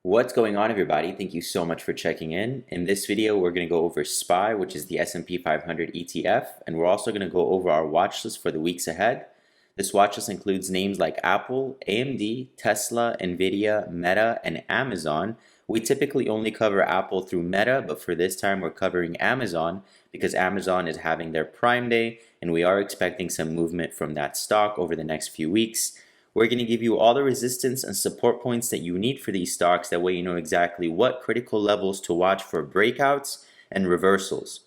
What's going on, everybody? Thank you so much for checking in. In this video, we're going to go over SPY, which is the S&P 500 ETF, and we're also going to go over our watch list for the weeks ahead. This watch list includes names like Apple, AMD, Tesla, NVDA, Meta, and Amazon. We typically only cover Apple through Meta, but for this time, we're covering Amazon because Amazon is having their Prime Day, and we are expecting some movement from that stock over the next few weeks. We're going to give you all the resistance and support points that you need for these stocks. That way you know exactly what critical levels to watch for breakouts and reversals.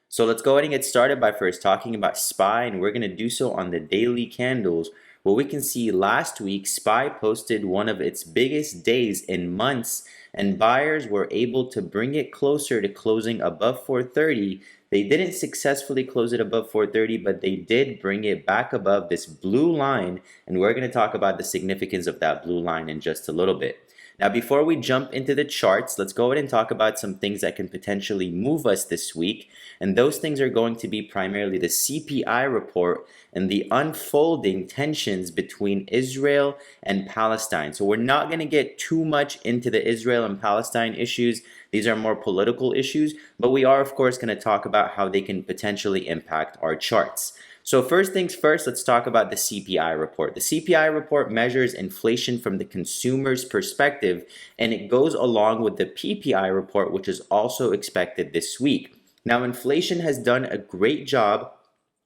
So let's go ahead and get started by first talking about SPY, and we're going to do so on the daily candles. What we can see last week, SPY posted one of its biggest days in months, and buyers were able to bring it closer to closing above 430. They didn't successfully close it above 430, but they did bring it back above this blue line, and we're going to talk about the significance of that blue line in just a little bit. Now, before we jump into the charts, let's go ahead and talk about some things that can potentially move us this week. And those things are going to be primarily the CPI report and the unfolding tensions between Israel and Palestine. So we're not going to get too much into the Israel and Palestine issues. These are more political issues, but we are, of course, going to talk about how they can potentially impact our charts. So first things first, let's talk about the CPI report. The CPI report measures inflation from the consumer's perspective, and it goes along with the PPI report, which is also expected this week. Now, inflation has done a great job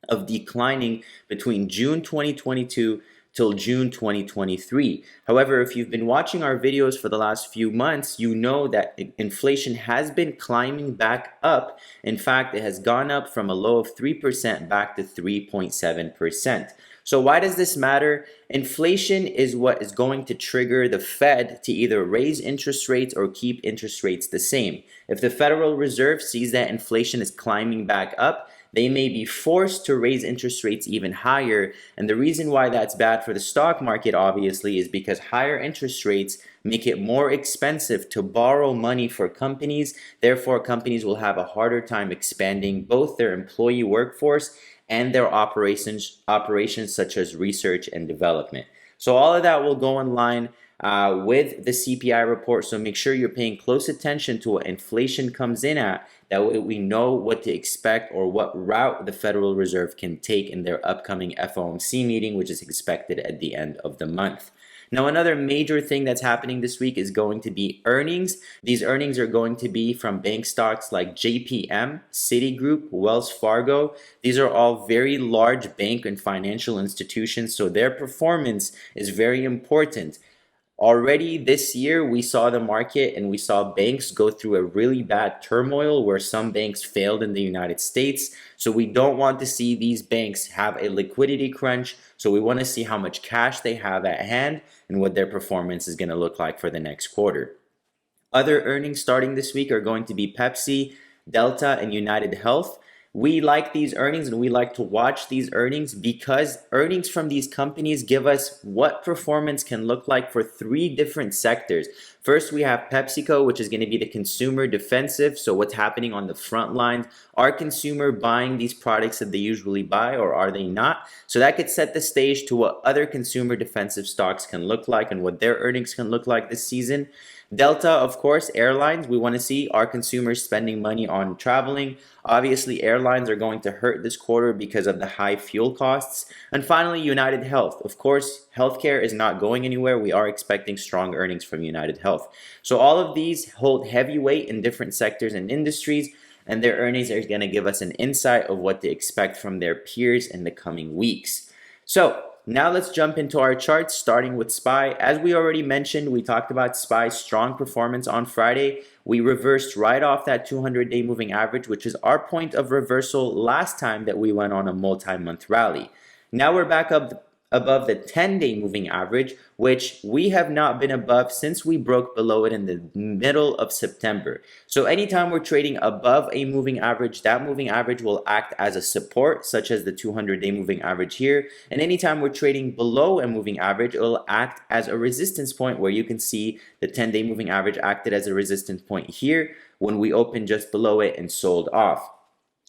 of declining between June 2022 till June 2023. However, if you've been watching our videos for the last few months, you know that inflation has been climbing back up. In fact, it has gone up from a low of 3% back to 3.7%. So why does this matter? Inflation is what is going to trigger the Fed to either raise interest rates or keep interest rates the same. If the Federal Reserve sees that inflation is climbing back up, they may be forced to raise interest rates even higher. And the reason why that's bad for the stock market, obviously, is because higher interest rates make it more expensive to borrow money for companies. Therefore, companies will have a harder time expanding both their employee workforce and their operations such as research and development. So all of that will go in line with the CPI report. So make sure you're paying close attention to what inflation comes in at. That way we know what to expect or what route the Federal Reserve can take in their upcoming FOMC meeting, which is expected at the end of the month. Now, another major thing that's happening this week is going to be earnings. These earnings are going to be from bank stocks like JPM, Citigroup, Wells Fargo. These are all very large bank and financial institutions, so their performance is very important. Already this year, we saw the market and we saw banks go through a really bad turmoil where some banks failed in the United States. So we don't want to see these banks have a liquidity crunch. So we want to see how much cash they have at hand and what their performance is going to look like for the next quarter. Other earnings starting this week are going to be Pepsi, Delta, and United Health. We like these earnings and we like to watch these earnings because earnings from these companies give us what performance can look like for three different sectors. First, we have PepsiCo, which is going to be the consumer defensive. So what's happening on the front lines? Are consumer buying these products that they usually buy, or are they not? So that could set the stage to what other consumer defensive stocks can look like and what their earnings can look like this season. Delta, of course, airlines. We want to see, are consumers spending money on traveling? Obviously, airlines are going to hurt this quarter because of the high fuel costs. And finally, United Health. Of course, healthcare is not going anywhere. We are expecting strong earnings from United Health. So all of these hold heavy weight in different sectors and industries, and their earnings are going to give us an insight of what to expect from their peers in the coming weeks. So now let's jump into our charts, starting with SPY. As we already mentioned, we talked about SPY's strong performance on Friday. We reversed right off that 200-day moving average, which is our point of reversal last time that we went on a multi-month rally. Now we're back up above the 10-day moving average, which we have not been above since we broke below it in the middle of September. So anytime we're trading above a moving average, that moving average will act as a support, such as the 200-day moving average here. And anytime we're trading below a moving average, it will act as a resistance point, where you can see the 10-day moving average acted as a resistance point here when we opened just below it and sold off.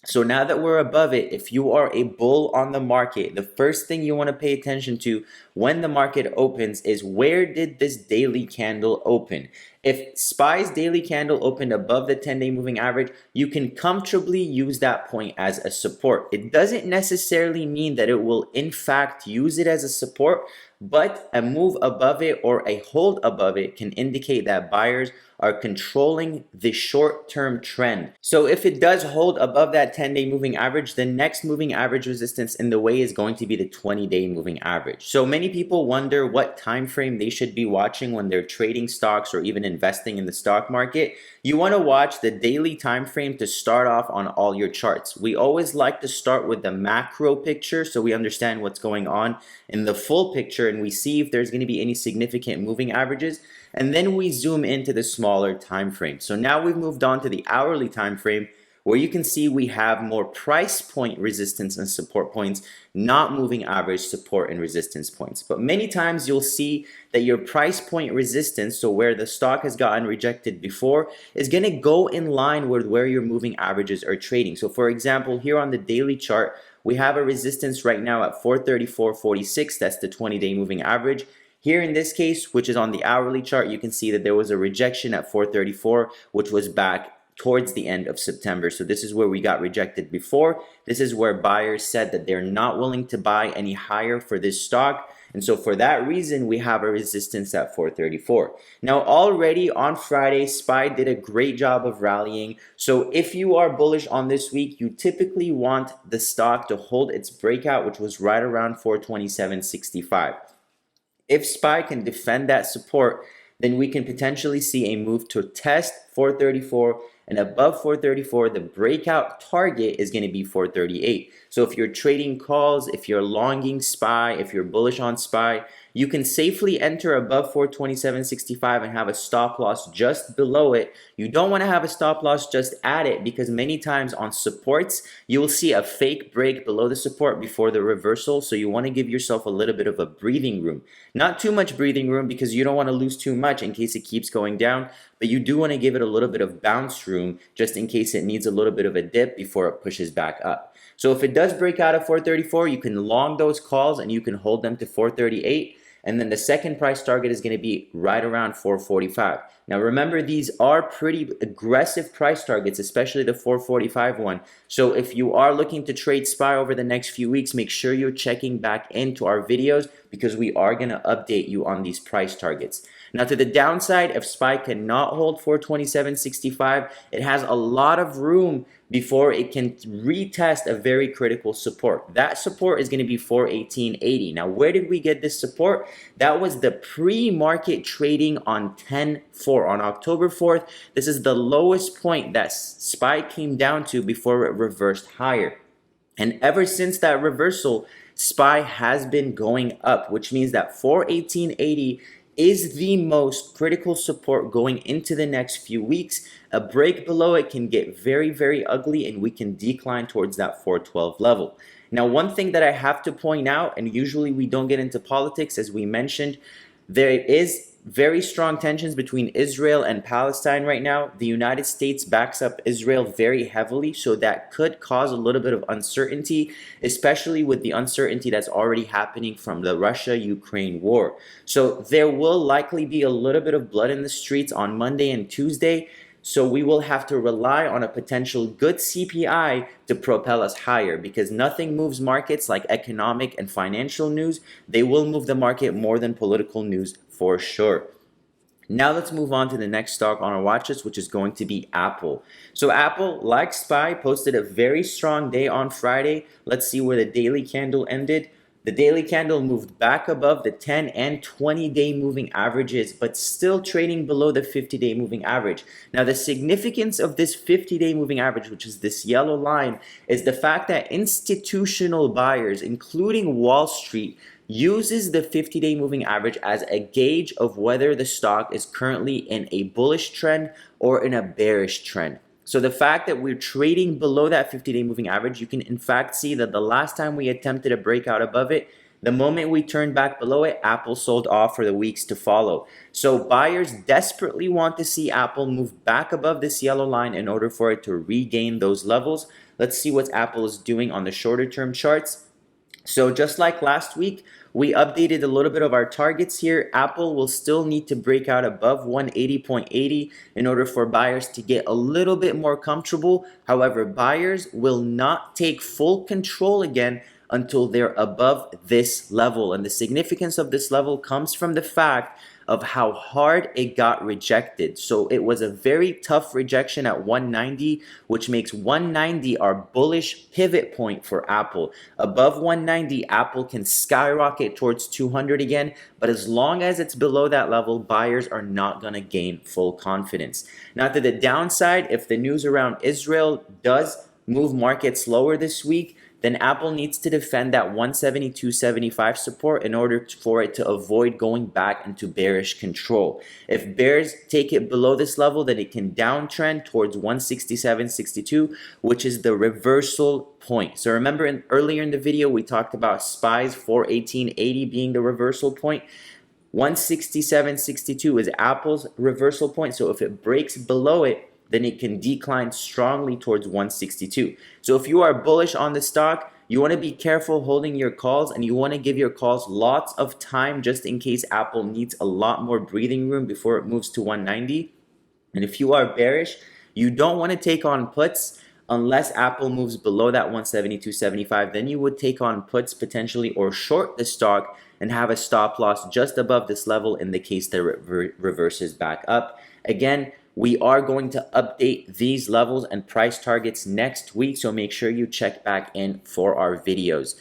So now that we're above it, if you are a bull on the market, the first thing you want to pay attention to when the market opens is where did this daily candle open? If SPY's daily candle opened above the 10-day moving average, you can comfortably use that point as a support. It doesn't necessarily mean that it will in fact use it as a support, but a move above it or a hold above it can indicate that buyers are controlling the short-term trend. So if it does hold above that 10-day moving average, the next moving average resistance in the way is going to be the 20-day moving average. So many people wonder what time frame they should be watching when they're trading stocks or even investing in the stock market. You want to watch the daily time frame to start off on all your charts. We always like to start with the macro picture so we understand what's going on in the full picture and we see if there's going to be any significant moving averages, and then we zoom into the smaller time frame. So now we've moved on to the hourly time frame, where you can see we have more price point resistance and support points, not moving average support and resistance points. But many times you'll see that your price point resistance, so where the stock has gotten rejected before, is going to go in line with where your moving averages are trading. So for example, here on the daily chart, we have a resistance right now at 434.46. That's the 20-day moving average. Here in this case, which is on the hourly chart, you can see that there was a rejection at 434, which was back towards the end of September. So this is where we got rejected before. This is where buyers said that they're not willing to buy any higher for this stock. And so for that reason, we have a resistance at 434. Now already on Friday, SPY did a great job of rallying. So if you are bullish on this week, you typically want the stock to hold its breakout, which was right around 427.65. If SPY can defend that support, then we can potentially see a move to test 434, and above 434, the breakout target is going to be 438. So if you're trading calls, if you're longing SPY, if you're bullish on SPY, you can safely enter above 427.65 and have a stop loss just below it. You don't want to have a stop loss just at it, because many times on supports, you will see a fake break below the support before the reversal. So you want to give yourself a little bit of a breathing room. Not too much breathing room, because you don't want to lose too much in case it keeps going down, but you do want to give it a little bit of bounce room just in case it needs a little bit of a dip before it pushes back up. So if it does break out of 434, you can long those calls and you can hold them to 438. And then the second price target is going to be right around 445. Now remember, these are pretty aggressive price targets, especially the 445 one. So if you are looking to trade SPY over the next few weeks, make sure you're checking back into our videos, because we are going to update you on these price targets. Now to the downside, if SPY cannot hold 427.65, it has a lot of room before it can retest a very critical support. That support is going to be 418.80. Now where did we get this support? That was the pre-market trading on 10/4, on October 4th. This is the lowest point that SPY came down to before it reversed higher. And ever since that reversal, SPY has been going up, which means that 418.80 is the most critical support going into the next few weeks. A break below it can get very, very ugly, and we can decline towards that 412 level. Now, one thing that I have to point out, and usually we don't get into politics, as we mentioned, there is very strong tensions between Israel and Palestine right now. The United States backs up Israel very heavily, so that could cause a little bit of uncertainty, especially with the uncertainty that's already happening from the Russia-Ukraine war. So there will likely be a little bit of blood in the streets on Monday and Tuesday. So we will have to rely on a potential good CPI to propel us higher, because nothing moves markets like economic and financial news. They will move the market more than political news for sure. Now let's move on to the next stock on our watch list, which is going to be Apple. So Apple, like SPY, posted a very strong day on Friday. Let's see where the daily candle ended. The daily candle moved back above the 10 and 20-day moving averages, but still trading below the 50-day moving average. Now, the significance of this 50-day moving average, which is this yellow line, is the fact that institutional buyers, including Wall Street, uses the 50-day moving average as a gauge of whether the stock is currently in a bullish trend or in a bearish trend. So the fact that we're trading below that 50-day moving average, you can in fact see that the last time we attempted a breakout above it, the moment we turned back below it, Apple sold off for the weeks to follow. So buyers desperately want to see Apple move back above this yellow line in order for it to regain those levels. Let's see what Apple is doing on the shorter term charts. So just like last week, we updated a little bit of our targets here. Apple will still need to break out above 180.80 in order for buyers to get a little bit more comfortable. However, buyers will not take full control again until they're above this level. And the significance of this level comes from the fact of how hard it got rejected. So it was a very tough rejection at 190, which makes 190 our bullish pivot point for Apple. Above 190, Apple can skyrocket towards 200 again, but as long as it's below that level, buyers are not going to gain full confidence. Now to the downside, if the news around Israel does move markets lower this week, then Apple needs to defend that 172.75 support in order for it to avoid going back into bearish control. If bears take it below this level, then it can downtrend towards 167.62, which is the reversal point. So remember earlier in the video, we talked about SPY's 418.80 being the reversal point. 167.62 is Apple's reversal point. So if it breaks below it, then it can decline strongly towards 162. So if you are bullish on the stock, you want to be careful holding your calls, and you want to give your calls lots of time just in case Apple needs a lot more breathing room before it moves to 190. And if you are bearish, you don't want to take on puts unless Apple moves below that 172.75. Then you would take on puts potentially or short the stock and have a stop loss just above this level in the case that it reverses back up. Again, we are going to update these levels and price targets next week, so make sure you check back in for our videos.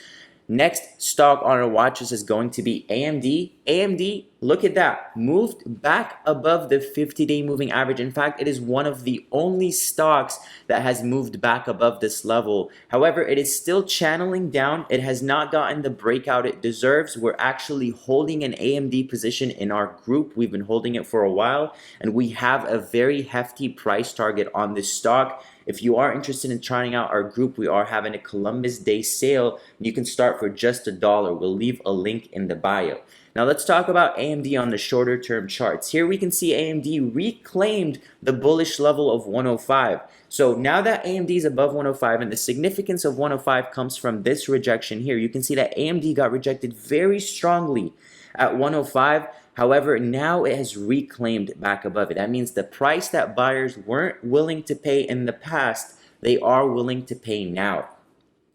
Next stock on our watch list is going to be AMD. AMD, look at that, moved back above the 50-day moving average. In fact, it is one of the only stocks that has moved back above this level. However, it is still channeling down. It has not gotten the breakout it deserves. We're actually holding an AMD position in our group. We've been holding it for a while, and we have a very hefty price target on this stock. If you are interested in trying out our group, we are having a Columbus Day sale. You can start for just $1. We'll leave a link in the bio. Now let's talk about AMD on the shorter term charts. Here we can see AMD reclaimed the bullish level of 105. So now that AMD is above 105, and the significance of 105 comes from this rejection here, you can see that AMD got rejected very strongly at 105. However, now it has reclaimed back above it. That means the price that buyers weren't willing to pay in the past, they are willing to pay now.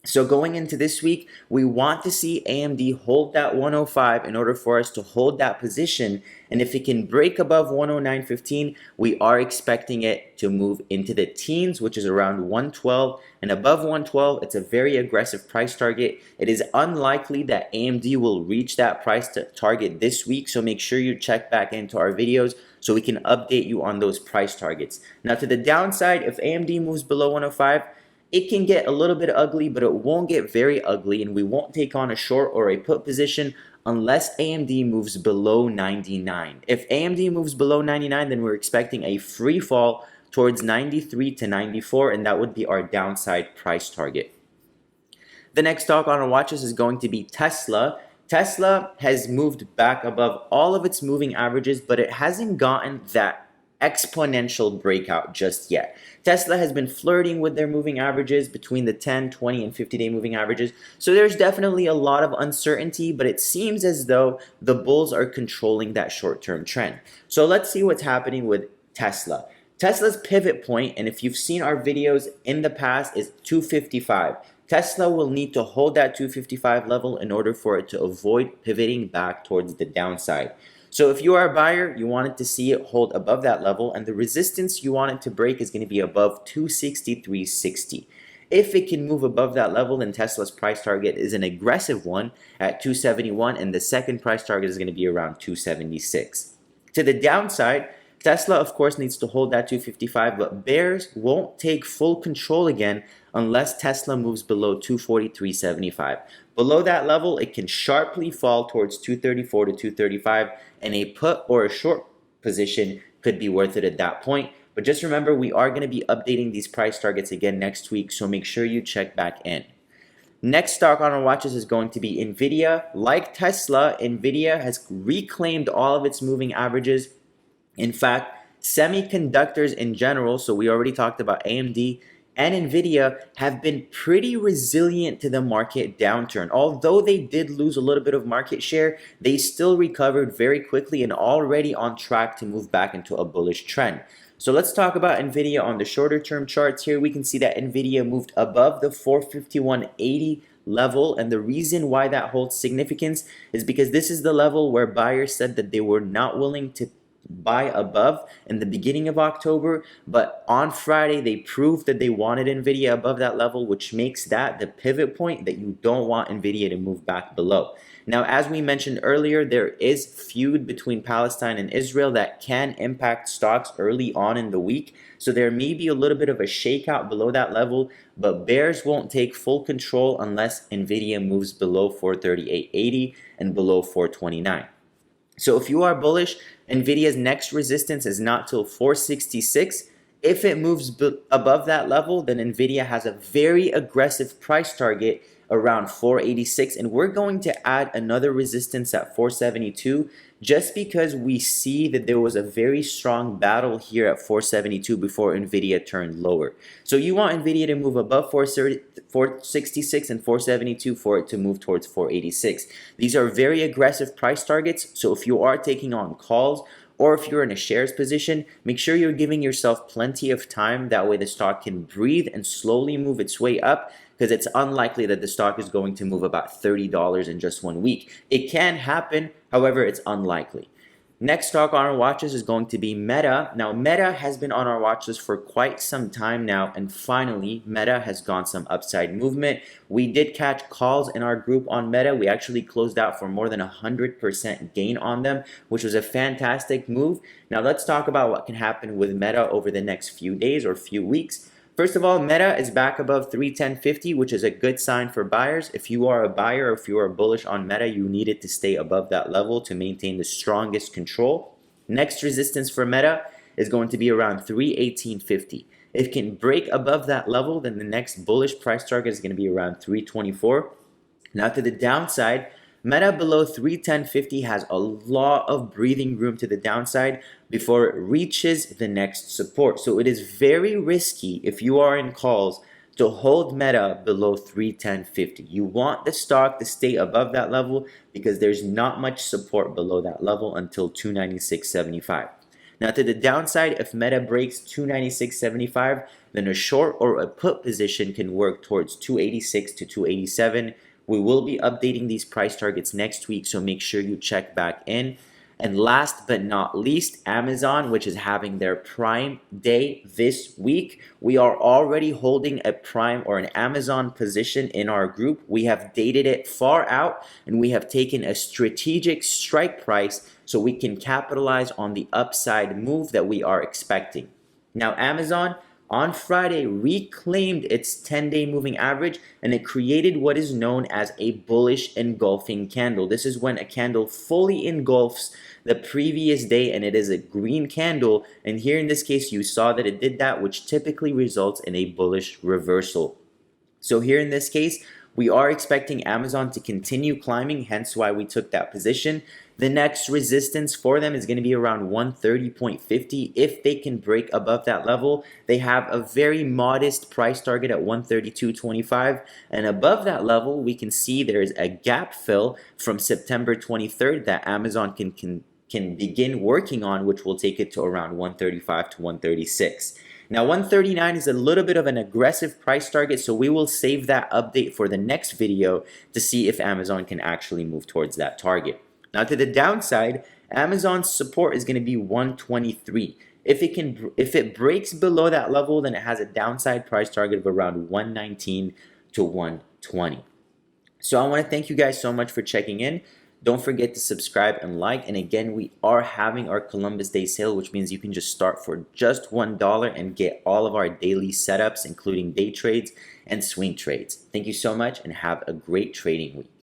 So going into this week, we want to see AMD hold that 105 in order for us to hold that position. And if it can break above 109.15, we are expecting it to move into the teens, which is around 112. And above 112, it's a very aggressive price target. It is unlikely that AMD will reach that price target this week. So make sure you check back into our videos so we can update you on those price targets. Now to the downside, if AMD moves below 105, it can get a little bit ugly, but it won't get very ugly, and we won't take on a short or a put position unless AMD moves below 99. If AMD moves below 99, then we're expecting a free fall towards 93 to 94, and that would be our downside price target. The next stock on our watch list is going to be Tesla. Tesla has moved back above all of its moving averages, but it hasn't gotten that exponential breakout just yet. Tesla has been flirting with their moving averages between the 10, 20, and 50-day moving averages. So there's definitely a lot of uncertainty, but it seems as though the bulls are controlling that short-term trend. So let's see what's happening with Tesla. Tesla's pivot point, and if you've seen our videos in the past, is 255. Tesla will need to hold that 255 level in order for it to avoid pivoting back towards the downside. So if you are a buyer, you wanted to see it hold above that level, and the resistance you want it to break is going to be above 263.60. If it can move above that level, then Tesla's price target is an aggressive one at 271, and the second price target is going to be around 276. To the downside, Tesla, of course, needs to hold that 255, but bears won't take full control again unless Tesla moves below 243.75. Below that level, it can sharply fall towards 234 to 235, and a put or a short position could be worth it at that point. But just remember, we are going to be updating these price targets again next week, so make sure you check back in. Next stock on our watches is going to be NVDA. Like Tesla, NVDA has reclaimed all of its moving averages. In fact, semiconductors in general, so we already talked about AMD, and NVIDIA have been pretty resilient to the market downturn. Although they did lose a little bit of market share, they still recovered very quickly and already on track to move back into a bullish trend. So let's talk about NVIDIA on the shorter term charts here. We can see that NVIDIA moved above the 451.80 level, and the reason why that holds significance is because this is the level where buyers said that they were not willing to buy above in the beginning of October, but on Friday they proved that they wanted NVIDIA above that level, which makes that the pivot point that you don't want NVIDIA to move back below. Now, as we mentioned earlier, there is feud between Palestine and Israel that can impact stocks early on in the week, so there may be a little bit of a shakeout below that level, but bears won't take full control unless NVIDIA moves below 438.80 and below 429. So if you are bullish, NVIDIA's next resistance is not till 466. If it moves above that level, then NVIDIA has a very aggressive price target around 486, and we're going to add another resistance at 472 just because we see that there was a very strong battle here at 472 before NVIDIA turned lower. So you want NVIDIA to move above 466 and 472 for it to move towards 486. These are very aggressive price targets, so if you are taking on calls or if you're in a shares position, make sure you're giving yourself plenty of time. That way the stock can breathe and slowly move its way up, because it's unlikely that the stock is going to move about $30 in just 1 week. It can happen, however, it's unlikely. Next stock on our watch list is going to be Meta. Now, Meta has been on our watch list for quite some time now, and finally, Meta has gone some upside movement. We did catch calls in our group on Meta. We actually closed out for more than 100% gain on them, which was a fantastic move. Now, let's talk about what can happen with Meta over the next few days or few weeks. First of all, Meta is back above 310.50, which is a good sign for buyers. If you are a buyer or if you are bullish on Meta, you need it to stay above that level to maintain the strongest control. Next resistance for Meta is going to be around 318.50. If it can break above that level, then the next bullish price target is going to be around 324. Now to the downside, Meta below 310.50 has a lot of breathing room to the downside before it reaches the next support. So it is very risky if you are in calls to hold Meta below 310.50. You want the stock to stay above that level because there's not much support below that level until 296.75. Now to the downside, if Meta breaks 296.75, then a short or a put position can work towards 286 to 287. We will be updating these price targets next week, so make sure you check back in. And last but not least, Amazon, which is having their Prime Day this week. We are already holding a Prime or an Amazon position in our group. We have dated it far out, and we have taken a strategic strike price so we can capitalize on the upside move that we are expecting. Now, Amazon on Friday reclaimed its 10-day moving average, and it created what is known as a bullish engulfing candle. This is when a candle fully engulfs the previous day, and it is a green candle. And here in this case, you saw that it did that, which typically results in a bullish reversal. So here in this case, we are expecting Amazon to continue climbing, hence why we took that position. The next resistance for them is going to be around 130.50. If they can break above that level, they have a very modest price target at 132.25. And above that level, we can see there is a gap fill from September 23rd that Amazon can begin working on, which will take it to around 135 to 136. Now, 139 is a little bit of an aggressive price target, so we will save that update for the next video to see if Amazon can actually move towards that target. Now, to the downside, Amazon's support is going to be 123. If it breaks below that level, then it has a downside price target of around 119 to 120. So I want to thank you guys so much for checking in. Don't forget to subscribe and like. And again, we are having our Columbus Day sale, which means you can just start for just $1 and get all of our daily setups, including day trades and swing trades. Thank you so much and have a great trading week.